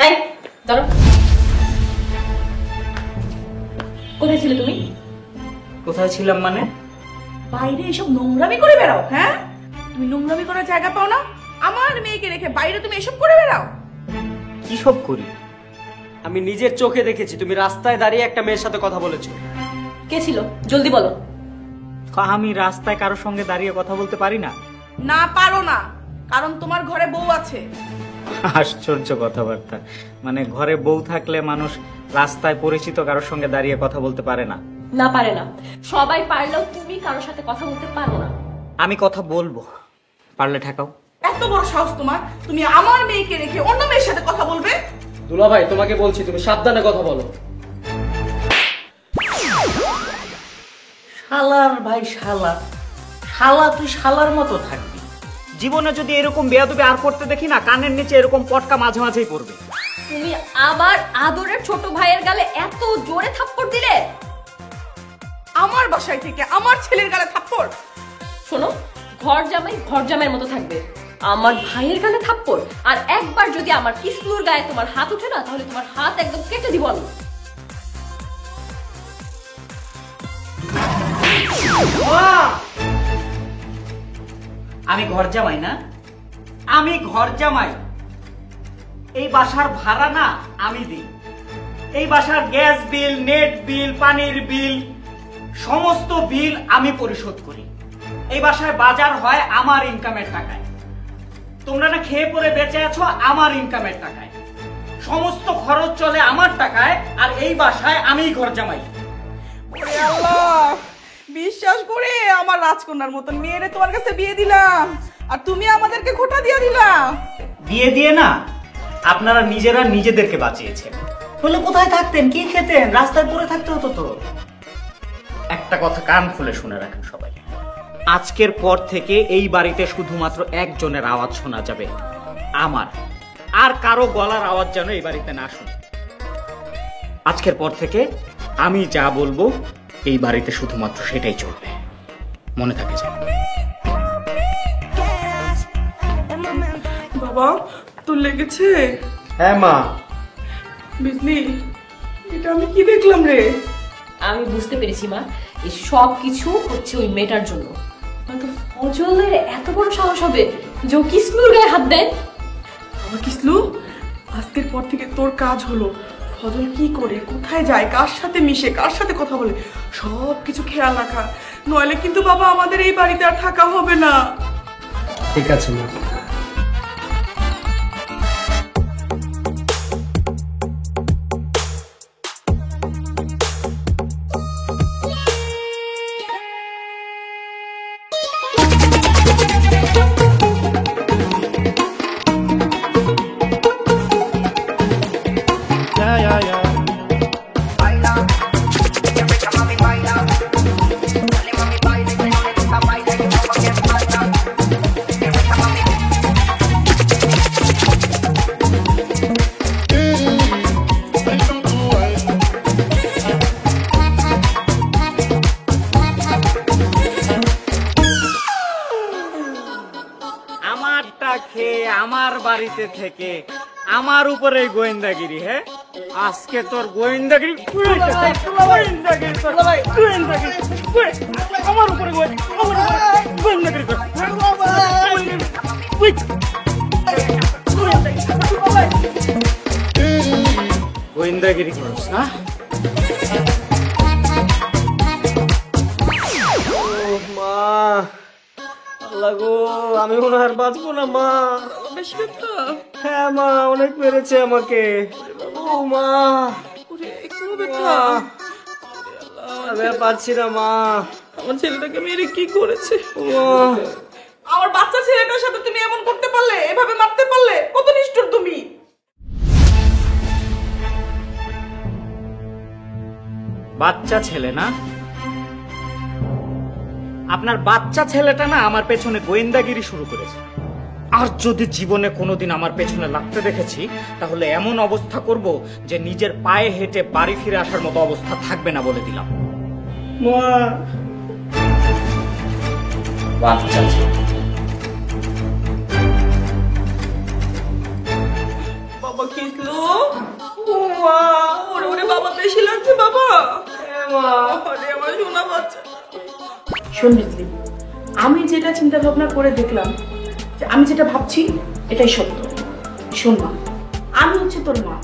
এই দাঁড়াও, কোথায় ছিলে তুমি? কোথায় ছিলাম মানে? বাইরে এসব নোংরামি করে বেড়াও। হ্যাঁ, তুমি নোংরামি করার জায়গা পাও না? আমার মেয়েকে রেখে বাইরে তুমি এসব করে বেড়াও। কি সব করি? আমি নিজের চোখে দেখেছি তুমি রাস্তায় দাঁড়িয়ে একটা মেয়ের সাথে কথা বলেছো। কে ছিল জলদি বলো। আমি রাস্তায় কারোর সঙ্গে দাঁড়িয়ে কথা বলতে পারি না। না পারো না, কারণ তোমার ঘরে বউ আছে। আশ্চর্য কথাবার্তা। মানে ঘরে বউ থাকলে মানুষ রাস্তায় পরিচিত কারোর সঙ্গে দাঁড়িয়ে কথা বলতে পারে না? না পারে না, সবাই পারলেও তুমি কারোর সাথে কথা বলতে পারো না। আমি কথা বলবো, পারলে ঠেকাও। এত বড় সাহস তোমার, তুমি আমার মেয়েকে রেখে অন্য মেয়ের সাথে কথা বলবে? দুলাভাই তোমাকে বলছি তুমি সাবধানে কথা বলো। শালার ভাই শালা, শালা তুই শালার মতো থাকবি। জীবনে যদি এরকম বেয়াদবি আর করতে দেখি না, কানের নিচে এরকম পটকা মাঝে মাঝেই পড়বে। তুমি আবার আদরের ছোট ভাইয়ের গালে এত জোরে থাপ্পড় দিলে? আমার বাসায় থেকে আমার ছেলের গালে থাপ্পড়? শোনো, ঘর জামাইয়ের মতো থাকবে। আমার ভাইয়ের গালে থাপ্পড়, আর একবার যদি আমার কিসলুর গায়ে তোমার হাত উঠে না, তাহলে তোমার হাত একদম কেটে দিব আমি। আমি ঘর জামাই না, আমি ঘর জামাই। এই বাসার ভাড়া না আমি দিই। এই বাসার গ্যাস বিল, নেট বিল, পানির বিল, সমস্ত বিল আমি পরিশোধ করি। এই বাসায় বাজার হয় আমার ইনকামের টাকায়। তোমরা না খেয়ে পরে বেঁচে আছো আমার ইনকামের টাকায়। সমস্ত খরচ চলে আমার টাকায়, আর এই বাসায় আমিই ঘর জামাই। ওরে আল্লাহ, বিশ্বাস করে আমার রাজকন্যার মতন মেয়েরে তোমার কাছে বিয়ে দিলাম, আর তুমি আমাদেরকে খোঁটা দিয়ে দিলা। বিয়ে দিয়ে না, আপনারা নিজেরা নিজেদেরকে বাঁচিয়েছেন। বলে কোথায় থাকতেন, কি খেতেন? রাস্তায় পড়ে থাকতে হতো তো। একটা কথা কান খুলে শুনে রাখেন সবাই, আজকের পর থেকে এই বাড়িতে শুধুমাত্র একজনের আওয়াজ শোনা যাবে, আমার। আর কারো গলার আওয়াজ যেন এই বাড়িতে না শুনে। আজকের পর থেকে আমি যা বলবো এই বাড়িতে শুধুমাত্র সেটাই চলবে, মনে থাকে যেন। বাবা, তোর লেগেছে? হ্যাঁ মা। বিজলি, এটা আমি কি দেখলাম রে? আমি বুঝতে পেরেছি মা, এই সব কিছু হচ্ছে ওই মেয়েটার জন্য। হয়তো ফজলের এত বড় সাহস হবে যে ও কিসলুর গায়ে হাত দেয়। আমার কিসলু, আজকের পর থেকে তোর কাজ হলো ফজল কি করে, কোথায় যায়, কার সাথে মিশে, কার সাথে কথা বলে, সব কিছু খেয়াল রাখা। নইলে কিন্তু বাবা আমাদের এই বাড়িতে আর থাকা হবে না। ঠিক আছে মা। আমারটা খেয়ে আমার বাড়িতে থেকে আমার উপরে গোয়েন্দাগিরি। হ্যাঁ, আজকে তোর গোয়েন্দাগিরি আমার উপরে গোয়েন্দাগিরি কর। গোয়েন্দাগিরি করছ না? মা, আল্লাহ গো, আমি মনে হয় আর বাঁচবো না মা। বেশি ব্যথা? হ্যাঁ মা, অনেক মেরেছে আমাকে। ও মা, ওরে, এখনো ব্যথা? আমি আর পারছি না মা। আমার ছেলেটাকে মেরে কি করেছে? ও আমার বাচ্চা ছেলেটার সাথে তুমি এমন করতে পারলে, এভাবে মারতে পারলে? কত নিষ্ঠুর তুমি! বাচ্চা ছেলে না, আপনার বাচ্চা ছেলেটা না আমার পেছনে গোয়েন্দাগিরি শুরু করেছে। আর যদি জীবনে কোনোদিন আমার পেছনে লাগতে দেখেছি, তাহলে এমন অবস্থা করব যে নিজের পায়ে হেঁটে বাড়ি ফিরে আসার মতো অবস্থা থাকবে না, বলে দিলাম। মা, বাচ্চা ছেলে। বাবা কিসলু, ওরে ওরে বাবা বেশি লাগছে বাবা। আরে আমার সোনা বাচ্চা। শোন বিজলি, আমি যেটা চিন্তা ভাবনা করে দেখলাম যে আমি যেটা ভাবছি এটাই সত্য। শোন মা, আমি হচ্ছে তোর মা,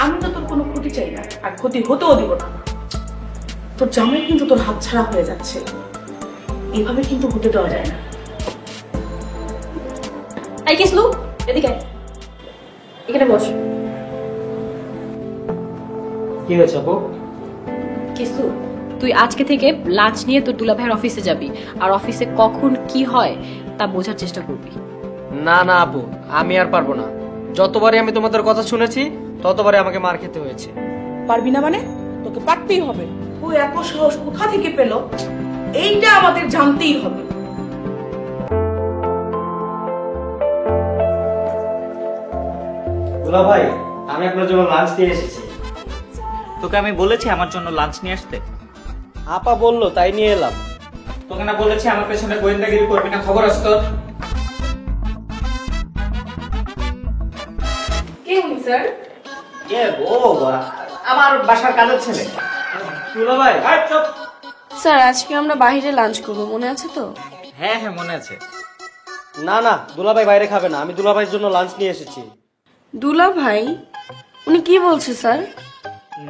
আমি তো তোর কোনো ক্ষতি চাই না, আর ক্ষতি হতেও দিব না। তোর জামাই কিন্তু তোর হাত ছাড়া হয়ে যাচ্ছে, এভাবে কিন্তু হতে দেওয়া যায় না। এই কিসলু, এদিকে আয়। এখানে বস। কি হয়েছে আপু? কিসলু, তুই আজকে থেকে লাঞ্চ নিয়ে তোর দুলাভাইয়ের অফিসে যাবি, আর অফিসে কখন কি হয় তা বোঝার চেষ্টা করবি। না না আপু, আমি আর পারবো না। যতবারই আমি তোমাদের কথা শুনেছি ততবারই আমাকে মার খেতে হয়েছে। পারবি না মানে? তোকে পারতেই হবে। ও এত সাহস কোথা থেকে পেল এইটা আমাদের জানতেই হবে। দুলা ভাই, আমি আপনার জন্য লাঞ্চ নিয়ে এসেছি। তোকে আমি বলেছি আমার জন্য লাঞ্চ নিয়ে আসতে? আপা বললো তাই নিয়ে এলাম। তোকে না বলেছি আমার পেছনে গোয়েন্দাগিরি করবি না, খবর আছে তোর? কে উনি স্যার? আমার বাসার কাজের ছেলে। দুলা ভাই, স্যার আজকে আমরা বাইরে লাঞ্চ করবো, মনে আছে তো? হ্যাঁ হ্যাঁ মনে আছে। না না, দুলা ভাই বাইরে খাবে না, আমি দুলা ভাইয়ের জন্য লাঞ্চ নিয়ে এসেছি। দুলা ভাই? উনি কি বলছে স্যার?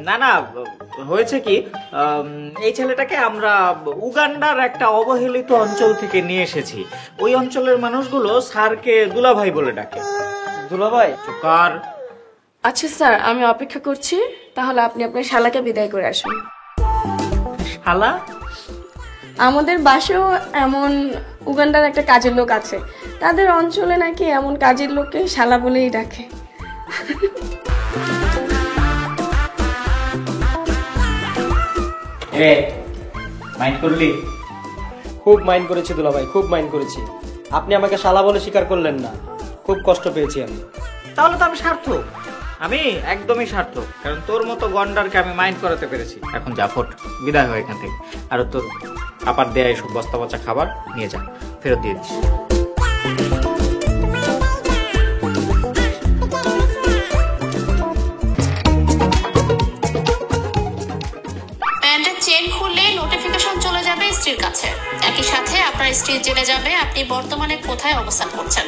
না না, হয়েছে কি, এই ছেলেটাকে আমরা উগান্ডার একটা অবহেলিত অঞ্চল থেকে নিয়ে এসেছি। ওই অঞ্চলের মানুষগুলো স্যারকে দুলা ভাই বলে ডাকে। দুলা ভাই, চুকার। আচ্ছা স্যার, আমি অপেক্ষা করছি, তাহলে আপনি আপনার শালাকে বিদায় করে আসুন। শালা? আমাদের বাসাও এমন উগান্ডার একটা কাজের লোক আছে, তাদের অঞ্চলে নাকি এমন কাজের লোককে শালা বলেই ডাকে। রে মাইন্ড করলি? খুব মাইন্ড করেছি দুলা ভাই, খুব মাইন্ড করেছি। আপনি আমাকে শালা বলে স্বীকার করলেন না, খুব কষ্ট পেয়েছি আমি। তাহলে তো আমি সার্থক, আমি একদমই সার্থক, কারণ তোর মতো গন্ডারকে আমি মাইন্ড করাতে পেরেছি। এখন যা ফোট, বিদায় হয় এখান থেকে। আর তোর আপার দেয়া এসব বস্তা পচা খাবার নিয়ে যা, ফেরত দিয়ে দিস। প্যান্টের চেন খুললে নোটিফিকেশন চলে যাবে স্ত্রীর কাছে। একই সাথে আপনার স্ত্রী জেনে যাবে আপনি বর্তমানে কোথায় অবস্থান করছেন।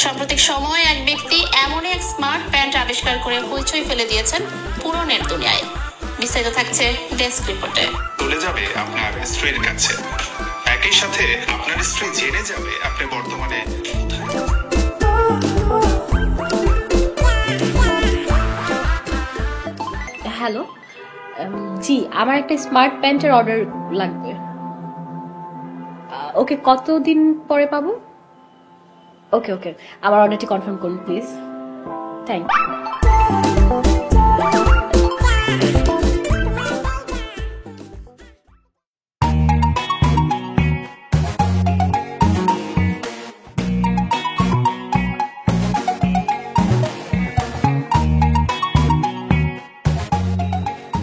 সাম্প্রতিক সময়ে এক ব্যক্তি এমনই এক স্মার্ট প্যান্ট আবিষ্কার করে হইচই ফেলে দিয়েছেন পুরো নেট দুনিয়ায়। বিস্তারিত থাকছে ডেস্ক রিপোর্টে। চলে যাবে আপনার স্ত্রীর কাছে, একই সাথে আপনার স্ত্রী জেনে যাবে আপনি বর্তমানে হ্যালো, জি আমার একটা স্মার্ট প্যান্টের অর্ডার লাগবে। ওকে, কতদিন পরে পাবো? ওকে ওকে, আমার অর্ডারটি কনফার্ম করুন প্লিজ। Thank you.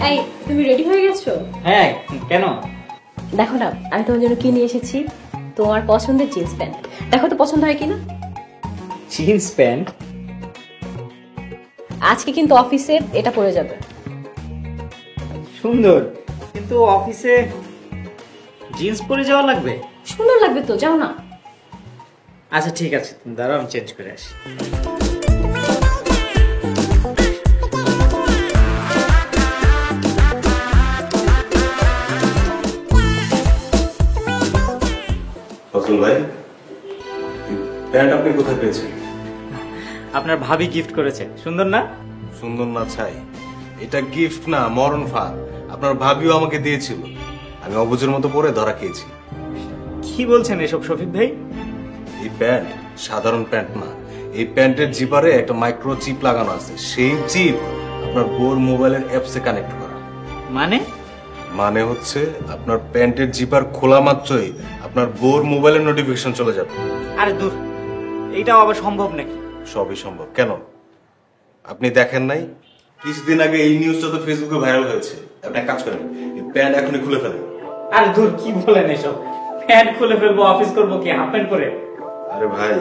এই, তুমি রেডি হয়ে গেছো? হ্যাঁ, কেন? দেখো না, আমি তোমার জন্য কি নিয়ে এসেছি। তোমার পছন্দের জিন্স প্যান্ট, দেখো তো পছন্দ হয় কিনা। Jeans pant? আজকে কিন্তু অফিসে এটা পরে যাবে। সুন্দর, কিন্তু অফিসে জিন্স পরে যাওয়া লাগবে? সুন্দর লাগবে তো, যাও না। আচ্ছা ঠিক আছে, তুমি দাঁড়াও, আমি চেঞ্জ করে আসি। ফজল ভাই, প্যান্ট আপনি কোথায় পেয়েছেন? আপনার ভাবি গিফট করেছে, সুন্দর না? সুন্দর না ছাই, এটা গিফট না, মরণ ফাঁদ। আপনার ভাবিও আমাকে দিয়েছিল, আমি অবুঝের মতো পরে ধরা খেয়েছি। কি বলছেন এসব শফিক ভাই? এই প্যান্ট সাধারণ প্যান্ট না, এই প্যান্টের জিপারে একটা মাইক্রো চিপ লাগানো আছে। সেই চিপ আপনার বোর মোবাইলের অ্যাপসে কানেক্ট করা। মানে হচ্ছে আপনার প্যান্টের জিপার খোলা মাত্রই আপনার বোর মোবাইলের নোটিফিকেশন চলে যাবে। আরে দূর, এইটাও আবার সম্ভব নাকি? সবই সম্ভব। কেন আপনি দেখেন নাই? কিছুদিন আগে এই নিউজটা তো ফেসবুকে ভাইরাল হয়েছে। আপনি এক কাজ করেন, এই প্যান্ট এখনই খুলে ফেলেন। আরে দূর, কি বলেন এসব? প্যান্ট খুলে ফেলবো, অফিস করবো কি হাফ প্যান্ট পরে? আরে ভাই,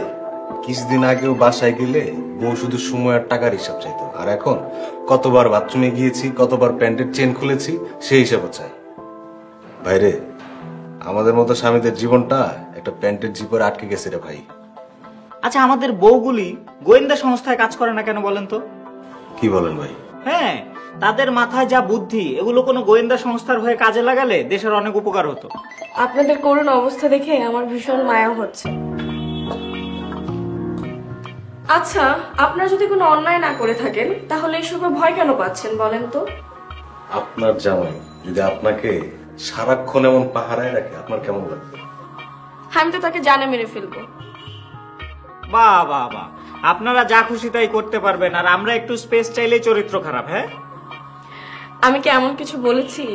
কিছুদিন আগেও বাসায় গেলে বউ শুধু সময় আর টাকার হিসাব চাইতো, আর এখন কতবার বাথরুমে গিয়েছি, কতবার প্যান্টের চেন খুলেছি সেই হিসাবও চাই। ভাইরে, আমাদের মতো স্বামীদের জীবনটা একটা প্যান্টের জিপারে আটকে গেছে রে ভাই। আচ্ছা, আমাদের বউগুলি গোয়েন্দা সংস্থায় কাজ করে না কেন বলেন তো? কি বলেন ভাই? হ্যাঁ, তাদের মাথায় যা বুদ্ধি, এগুলো কোনো গোয়েন্দা সংস্থার হয়ে কাজে লাগালে দেশের অনেক উপকার হতো। আপনাদের করুণ অবস্থা দেখে আমার ভীষণ মায়া হচ্ছে। আচ্ছা, আপনারা যদি কোনো অন্যায় না করে থাকেন তাহলে এসবে ভয় কেন পাচ্ছেন বলেন তো? আপনার জামাই যদি আপনাকে সারাক্ষণ এমন পাহারায় রাখে আপনার কেমন লাগবে? আমি তো তাকে জানে মেরে ফেলবো। বাহ বাহ বাহ, আপনারা যা খুশি তাই করতে পারবেন, আর আমরা একটু স্পেস চাইলেই চরিত্র খারাপ। হ্যাঁ, আমি কি এমন কিছু বলেছি?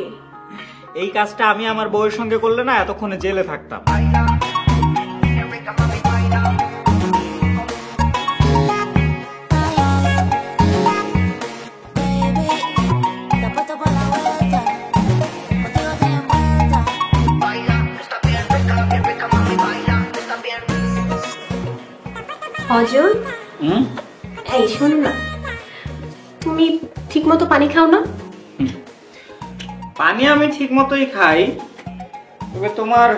এই কাজটা আমি আমার বউয়ের সঙ্গে করলে না এতক্ষণে জেলে থাকতাম। অজয়, এই শোনো না, তুমি ঠিক মতো পানি খাও না? পানি আমি ঠিক মতোই খাই, তবে তোমার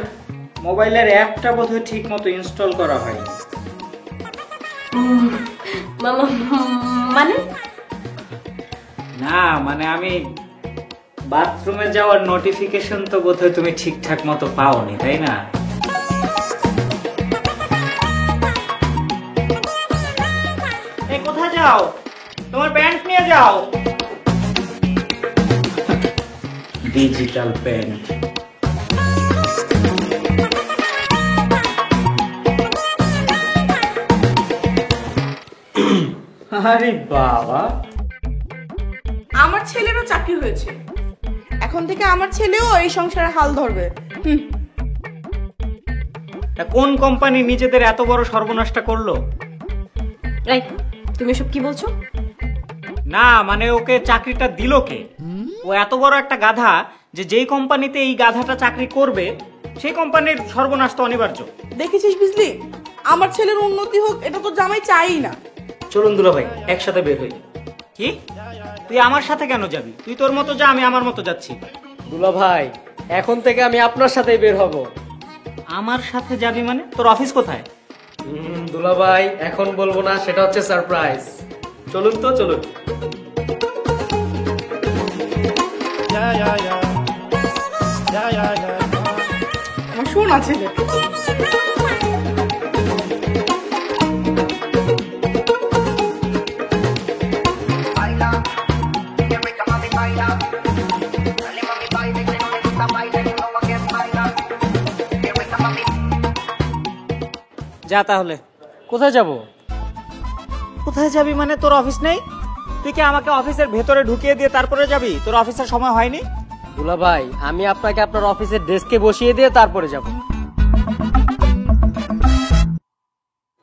মোবাইলের অ্যাপটা বোধহয় ঠিক মতো ইনস্টল করা হয়। মানে না, মানে আমি বাথরুমে যাওয়ার নোটিফিকেশন তো বোধহয় তুমি ঠিকঠাক মতো পাওনি, তাই না? এই কোথায় যাও? তোমার প্যান্ট নিয়ে যাও। Digital pant. আরে বাবা, আমার ছেলেরও চাকরি হয়েছে, এখন থেকে আমার ছেলেও এই সংসারে হাল ধরবে। তা কোন কোম্পানি নিজেদের এত বড় সর্বনাশটা করলো? এই, তুমি এসব কি বলছো? না, মানে ওকে চাকরিটা দিল কে? ও এত বড় একটা গাধা যে যেই কোম্পানিতে এই গাধাটা চাকরি করবে সেই কোম্পানির সর্বনাশ তো অনিবার্য। দেখেছিস বুঝলি, আমার ছেলের উন্নতি হোক এটা তো জামাই চাই না। চলুন দুলা ভাই, একসাথে বের হই। কি, তুই আমার সাথে কেন যাবি? তুই তোর মতো যা, আমি আমার মতো যাচ্ছি। দুলা ভাই, এখন থেকে আমি আপনার সাথেই বের হব। আমার সাথে যাবি মানে? তোর অফিস কোথায়? দুলা ভাই, এখন বলবো না, সেটা হচ্ছে সারপ্রাইজ। চলুন তো, চলুন। আমার শোনা ছেলে। যা তাহলে। কোথায় যাব? কোথায় যাবি মানে? তোর অফিস নেই? তুই কি আমাকে অফিসের ভেতরে ঢুকিয়ে দিয়ে তারপরে যাবি? তোর অফিসের সময় হয়নি? দুলা ভাই, আমি আপনাকে আপনার অফিসের ডেস্কে বসিয়ে দিয়ে তারপরে যাব।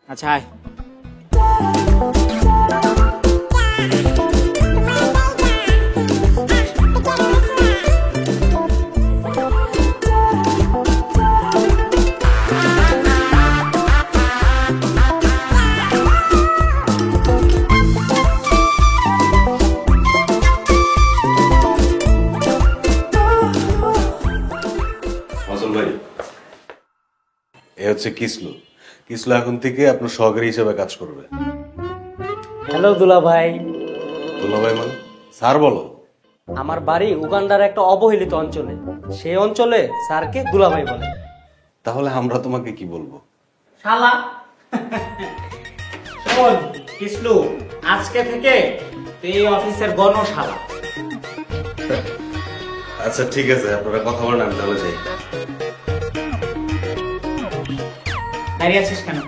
আচ্ছা, আয়। এ হচ্ছে কিসলু। কিসলু এখন থেকে আপনার সহকারী হিসেবে কাজ করবে। হ্যালো দুলা ভাই। দুলাভাই মানে? স্যার বলো। আমার বাড়ি উগান্ডার একটা অবহেলিত অঞ্চলে, সেই অঞ্চলে স্যারকে দুলা ভাই বলে। তাহলে আমরা তোমাকে কি বলবো? শালা। শোন কিসলু, আজকে থেকে তুই এই অফিসের গণশালা। আচ্ছা ঠিক আছে, আপনারা কথা বলেন, আমি তাহলে যাই। দাঁড়িয়ে আছিস কেন?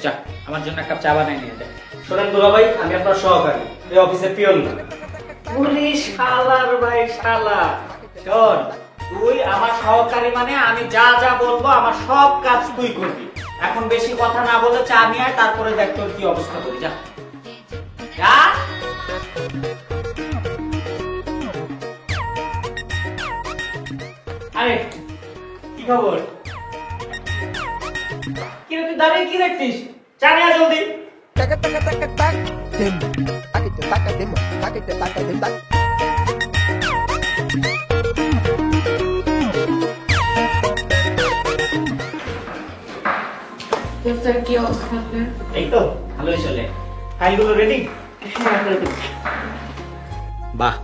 যা, আমার জন্য এক কাপ চা বানাই নিয়ে যা। শোনেন দুলা ভাই, আমি আপনার সহকারী, এই অফিসের পিয়ন না। পুলিশ শালার ভাই শালা। শোন, তুই আমার সহকারী মানে আমি যা যা বলবো আমার সব কাজ তুই করবি। এখন বেশি কথা না বলে চা নিয়ে আয়, তারপরে দেখ তোর কি অবস্থা করি। যা যা। আরে কি খবর? কি রে, তুই দাঁড়িয়ে কি দেখছিস? চা নিয়ে আয় জলদি। স্যার কি অবস্থা আপনার? এই তো ভালোই চলে। ফাইলগুলো রেডি? বাহ,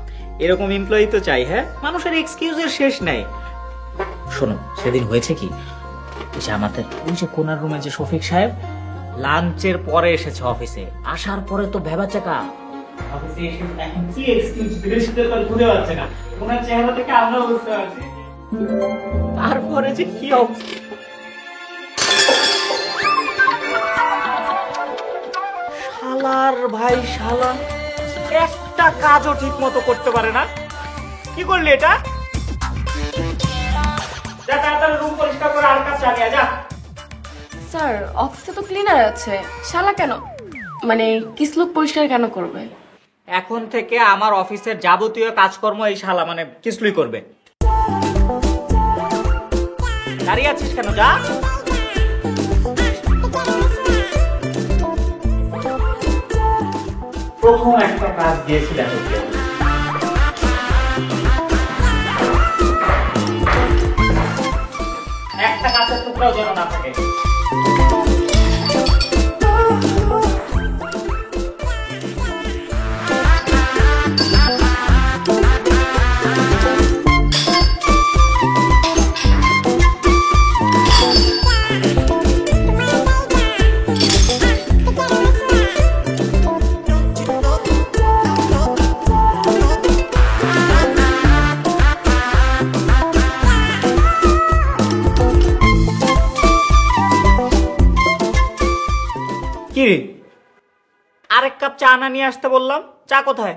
এরকম এমপ্লয়ি তো চাই। হ্যাঁ, মানুষের এক্সকিউজের শেষ নাই। শোনো, সেদিন হয়েছে কি, যে আমাদের ওই যে কোনার রুমে যে শফিক সাহেব লাঞ্চের পরে এসেছে অফিসে, আসার পরে তো ভেবাচাকা অফিসে এসে এখন কি এক্সকিউজ দিলে সেটা তো ঘুরে পাচ্ছে না। ওনার চেহারা থেকে আমরা বুঝতে পারছি তারপরে যে কি অবস্থা। শালার ভাই শালা, একটা কাজও ঠিক মতো করতে পারে না। কি করলি এটা? যা তাড়াতাড়ি রুম পরিষ্কার করে আর কাজ চালিয়ে যা। স্যার অফিসে তো ক্লিনার আছে, শালা কেন মানে কিসলুক পরিষ্কার কেন করবে? এখন থেকে আমার অফিসের যাবতীয় কাজকর্ম এই শালা মানে কিসলুই করবে। দাঁড়িয়ে আছিস কেন? যা। প্রথম একটা কাজ দিয়েছিলেন, একটা কাজের টুকরাও যেন না থাকে। কি আরেক কাপ চা না নিয়ে আসতে বললাম, চা কোথায়?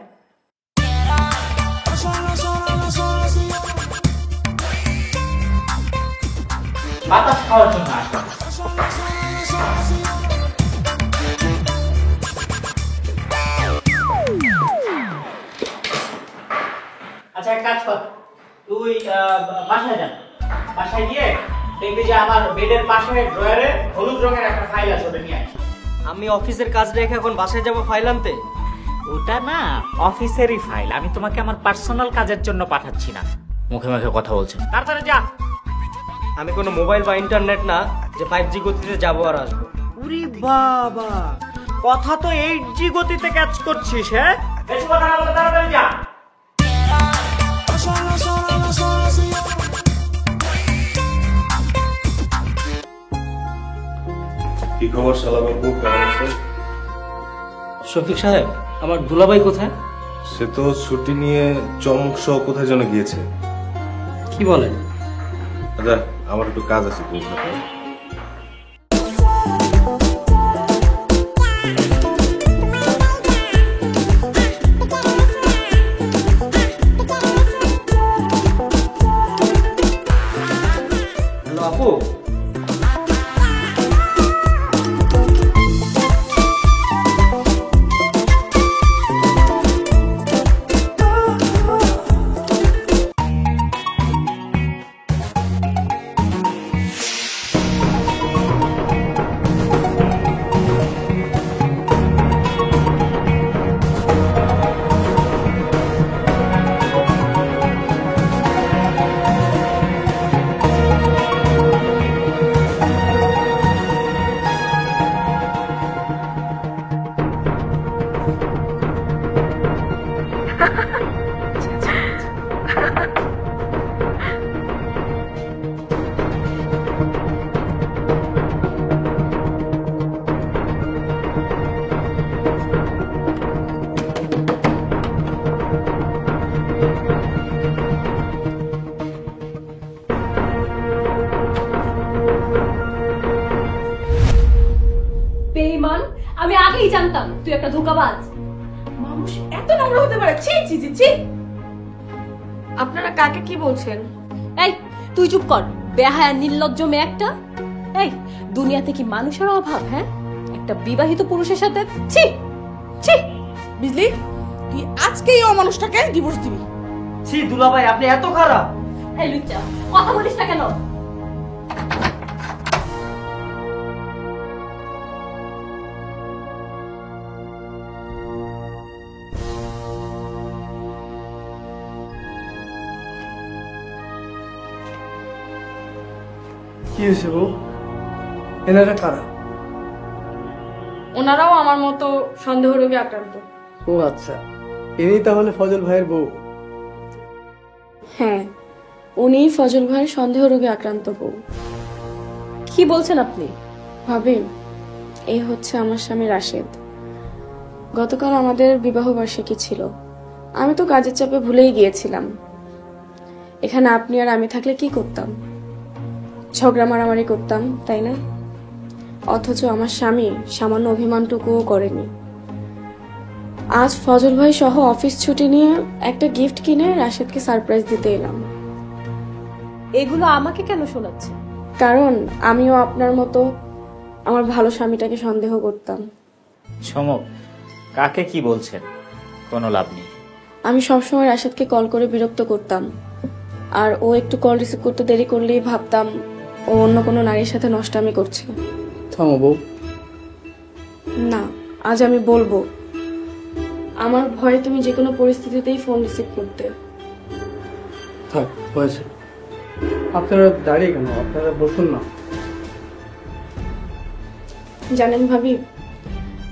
বাতাস খাওয়ার জন্য আসলাম। আচ্ছা এক কাজ কর, তুই বাসায় যা, বাসায় গিয়ে দেখবি যে আমার বেডের পাশে ড্রয়ারে হলুদ রঙের একটা ফাইল আছে, ওটা নিয়ে আয়। আমি অফিসের কাজ রেখে এখন বাসায় যাব ফাইল আনতে? ওটা না অফিসেরই ফাইল, আমি তোমাকে আমার পার্সোনাল কাজের জন্য পাঠাচ্ছি না। মুখে মুখে কথা বলছেন, তাড়াতাড়ি যা। আমি কোনো মোবাইল বা ইন্টারনেট না যে 5G গতিতে যাবো আর আসবো। উরি বাবা, কথা তো 8G গতিতে ক্যাচ করছিস। হ্যাঁ, বেশি কথা না বলে তাড়াতাড়ি যা। কি খবর শালাবাবু, কেমন আছেন? শফিক সাহেব, আমার দুলাভাই কোথায়? সে তো ছুটি নিয়ে চমক সহ কোথায় যেন গিয়েছে। কি বলেন? আচ্ছা, আমার একটু কাজ আছে তোর সাথে। হ্যালো আপু, বেঈমান, আমি আগেই জানতাম তুই একটা ধোঁকাবাজ। মানুষ এত নোংরা হতে পারে? ছি ছি ছি ছি। আপনারা কাকে কি বলছেন? এই তুই চুপ কর, বেহায়া নির্লজ্জ মেয়ে একটা। এই দুনিয়াতে কি মানুষের অভাব? হ্যাঁ, একটা বিবাহিত পুরুষের সাথে ছি ছি। বুঝলি, তুই আজকেই ও মানুষটাকে ডিভোর্স দিবি। ছি দুলাভাই, আপনি এত খারাপ? এই লুচ্চা, কথা বলিস না কেন? কি হয়েছে বউ? এনারা কারা? ওনারাও আমার মতো সন্দেহ রোগে আক্রান্ত। ও আচ্ছা, ইনি তাহলে ফজল ভাইয়ের বউ? হ্যাঁ, উনি ফজল ভাইয়ের সন্দেহ রোগে আক্রান্ত বউ। কি বলছেন আপনি? ভাবি, এই হচ্ছে আমার স্বামী রাশেদ। গতকাল আমাদের বিবাহ বার্ষিকী ছিল। আমি তো কাজের চাপে ভুলেই গিয়েছিলাম। এখানে আপনি আর আমি থাকলে কি করতাম? ঝগড়া মারামারি করতাম, তাই না? অথচ আমার স্বামী সামান্য অভিমানটুকুও করেনি। আজ ফজল ভাই সহ অফিস ছুটি নিয়ে একটা গিফট কিনে রাশেদকে সারপ্রাইজ দিতে এলাম। এগুলো আমাকে কেন শোনাচ্ছে? কারণ আমিও আপনার মতো আমার ভালো স্বামীটাকে সন্দেহ করতাম। চমক, কাকে কি বলছেন? কোনো লাভ নেই। আমি সবসময় রাশেদকে কল করে বিরক্ত করতাম, আর ও একটু কল রিসিভ করতে দেরি করলেই ভাবতাম ও অন্য কোনো নারীর সাথে নষ্টামি করছে। থামো বউ। না, আজ আমি বলবো। আমার ভয়ে তুমি যে কোনো পরিস্থিতিতেই ফোন রিসিভ করতে। থাক, হয়েছে। আপনারা দাঁড়িয়ে কেন? আপনারা বসুন না। জানেন ভাবি,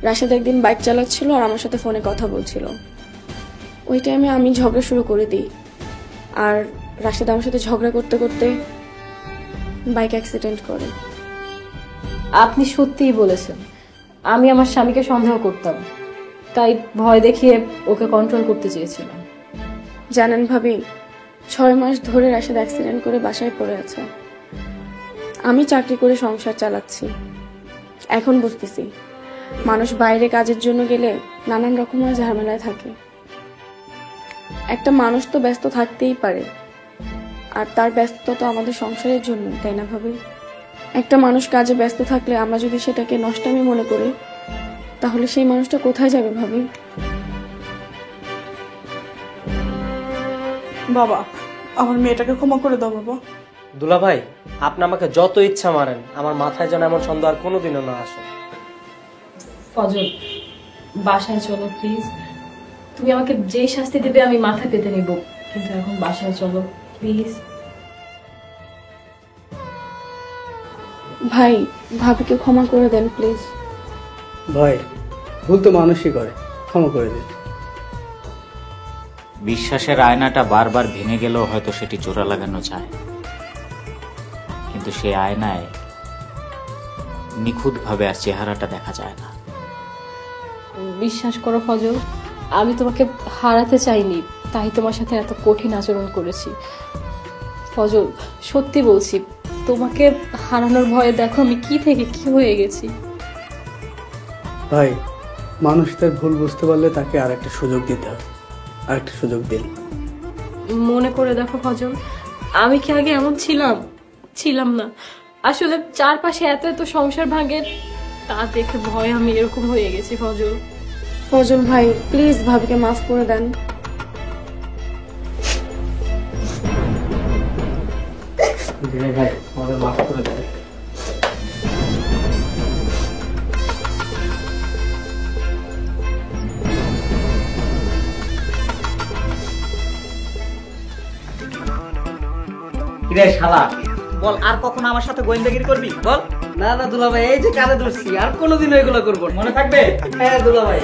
রাশেদ একদিন বাইক চালাচ্ছিল আর আমার সাথে ফোনে কথা বলছিল। ওই টাইমে আমি ঝগড়া শুরু করে দিই, আর রাশেদ আমার সাথে ঝগড়া করতে করতে বাইক অ্যাক্সিডেন্ট করে। আপনি সত্যিই বলেছেন, আমি আমার স্বামীকে সন্দেহ করতাম, তাই ভয় দেখিয়ে ওকে কন্ট্রোল করতে চেয়েছিলাম। জানেন ভাবি, 6 মাস ধরে রাশেদ অ্যাক্সিডেন্ট করে বাসায় পড়ে আছে। আমি চাকরি করে সংসার চালাচ্ছি। এখন বুঝতেছি, মানুষ বাইরে কাজের জন্য গেলে নানান রকমের ঝামেলায় থাকে। একটা মানুষ তো ব্যস্ত থাকতেই পারে, আর তার ব্যস্ততা তো আমাদের সংসারের জন্য, তাই না ভাবি? একটা মানুষ কাজে ব্যস্ত থাকলে আমরা যদি সেটাকে নষ্টামি মনে করি, তাহলে সেই মানুষটা কোথায় যাবে ভাবি? বাবা, আমার মেয়েটাকে ক্ষমা করে দাও বাবা। দুলা ভাই, আপনি আমাকে যত ইচ্ছা মারেন, আমার মাথায় যেন এমন সন্দেহ আর কোনোদিনও না আসে। ফজল, বাসায় চলো প্লিজ। তুমি আমাকে যেই শাস্তি দেবে আমি মাথা পেতে নিব, কিন্তু এখন বাসায় চলো প্লিজ। ভাই, ভাবিকে ক্ষমা করে দেন প্লিজ। ভাই, ভুল তো মানুষই করে, ক্ষমা করে দিন। বিশ্বাসের আয়নাটা বারবার ভেঙে গেলেও হয়তো সেটি জোড়া লাগানো যায়, কিন্তু সেই আয়নায় নিখুঁতভাবে আর চেহারাটা দেখা যায় না। বিশ্বাস করো ফজল, আমি তোমাকে হারাতে চাইনি, তাই তোমার সাথে এত কঠিন আচরণ করেছি। ফজল, সত্যি বলছি, তোমাকে হারানোর ভয়ে দেখো আমি কি থেকে কি হয়ে গেছি। ভাই, মানুষ তার ভুল বুঝতে পারলে তাকে আর একটা সুযোগ দিতে হবে। আর একটা সুযোগ দিন। মনে করে দেখো ফজল, আমি কি আগে এমন ছিলাম না। আসলে চারপাশে এত এত সংসার ভাঙে, তা দেখে ভয় আমি এরকম হয়ে গেছি। ফজল, ফজল ভাই, প্লিজ ভাবিকে মাফ করে দেন। ভাই, আমাদের মাফ করে দেন। কিরে শালা, বল আর কখনো আমার সাথে গোয়েন্দাগিরি করবি? বল। না না দুলা ভাই, এই যে কানে ধরছি, আর কোনোদিনও এগুলো করবো না। মনে থাকবে? হ্যাঁ দুলা ভাই।